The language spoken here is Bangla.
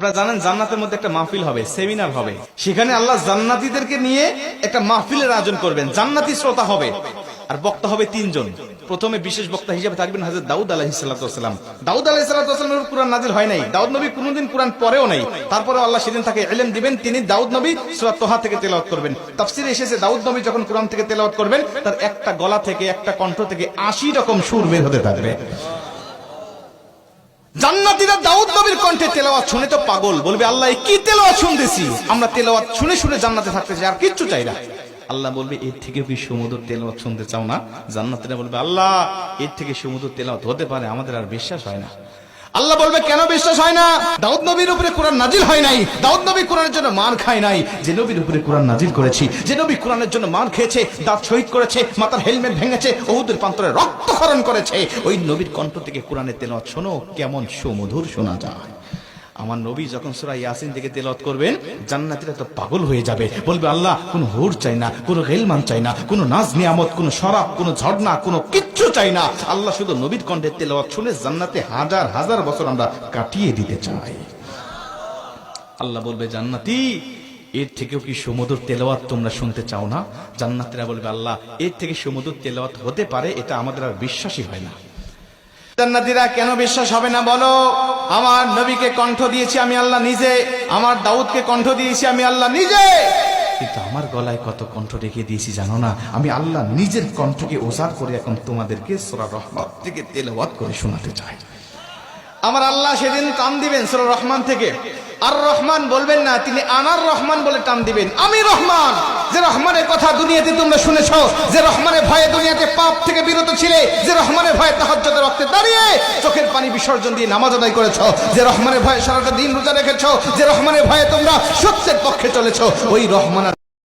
আপনারা জানেন জান্নাতের মধ্যে একটা মাহফিল হবে, সেমিনার হবে। সেখানে আল্লাহ জান্নাতীদেরকে নিয়ে একটা মাহফিলের আয়োজন করবেন। জান্নাতি শ্রোতা হবে আর বক্তা হবে 3 জন। প্রথমে বিশেষ বক্তা হিসেবে থাকবেন হযরত দাউদ আলাইহিস সালাম। দাউদ আলাইহিস সালামের কুরআন নাযিল হয় নাই, দাউদ নবী কোনদিন কুরআন পড়েও নাই। তারপরে আল্লাহ সেদিন তাকে ইলম দিবেন, তিনি দাউদ নবী সূরা তোহা থেকে তেলাওয়াত করবেন। তাফসীরে এসেছে দাউদ নবী যখন কুরআন থেকে তেলাওয়াত করবেন তার একটা গলা থেকে, একটা কণ্ঠ থেকে 80 রকম সুর বের হতে থাকবে। জান্নাতীরা দাউদ নবীর কণ্ঠে তেলাওয়াত শুনে তো পাগল, বলবে আল্লাহ কি তেলাওয়াত শুনতেছি, আমরা তেলাওয়াত শুনে শুনে জান্নাতে থাকতে চাই, আর কিচ্ছু চাই না। আল্লাহ বলবে এর থেকে কি সুমধুর তেলাওয়াত শুনতে চাও না? জান্নাতীরা বলবে আল্লাহ এর থেকে সুমধুর তেলাওয়াত হতে পারে, আমাদের আর বিশ্বাস হয় না। আল্লাহ বলবে কেন বিশ্বাস হয় না? দাউদ নবীর উপরে কোরআন নাজিল হয় নাই, দাউদ নবী কোরআনের জন্য মার খায় নাই। যে নবীর উপরে কোরআন নাজিল করেছি, যে নবী কোরআনের জন্য মার খেয়েছে, দাঁত শহীদ করেছে, মাথার হেলমেট ভেঙেছে, উহুদের প্রান্তরে রক্তক্ষরণ করেছে, ওই নবীর কণ্ঠ থেকে কোরআনের তেলাওয়াত শোনো কেমন সুমধুর শোনা যায়। আমার নবী যখন সূরা ইয়াসিন থেকে তেলাওয়াত করবেন জান্নাতীরা তো পাগল হয়ে যাবে, বলবে আল্লাহ কোনো হুর চাই না, কোনো গিলমান চাই না, কোনো নাজ নিয়ামত, কোনো শরাব, কোনো ঝর্ণা, কোনো কিচ্ছু চাই না। আল্লাহ শুধু নবীর কণ্ঠে তেলাওয়াত শুনে জান্নাতে হাজার হাজার বছর আমরা কাটিয়ে দিতে চাই। আল্লাহ বলবে জান্নাতি এর থেকেও কি সুমধুর তেলাওয়াত তোমরা শুনতে চাও না? জান্নাতীরা বলবে আল্লাহ এর থেকে সুমধুর তেলাওয়াত হতে পারে, এটা আমাদের আর বিশ্বাসই হয় না। জান্নাতীরা কেন বিশ্বাস হবে না বলো? আমার নবীকে কণ্ঠ দিয়েছি আমি আল্লাহ নিজে, আমার দাউদকে কণ্ঠ দিয়েছি আমি আল্লাহ নিজে, কিন্তু আমার গলায় কত কণ্ঠ রেখে দিয়েছি জানো না? আমি আল্লাহ নিজের কণ্ঠকে ওজার করে এখন তোমাদেরকে সূরা রহমান থেকে তেলাওয়াত করে শোনাতে চাই। আমার আল্লাহ সেদিন টান দিবেন সূরা রহমান থেকে, আর রহমান বলবেন না, তিনি আনার রহমান বলে টান দিবেন। আমি রহমান, যে রহমানের কথা দুনিয়াতে তোমরা শুনেছো, যে রহমানের ভয়ে দুনিয়াতে পাপ থেকে বিরত ছিলে, যে রহমানের ভয়ে তাহাজ্জুদের ওয়াক্তে দাঁড়িয়ে চোখের পানি বিসর্জন দিয়ে নামাজ আদায় করেছো, যে রহমানের ভয়ে সারাটা দিন রোজা রেখেছো, যে রহমানের ভয়ে তোমরা সত্যের পক্ষে চলেছো, ওই রহমান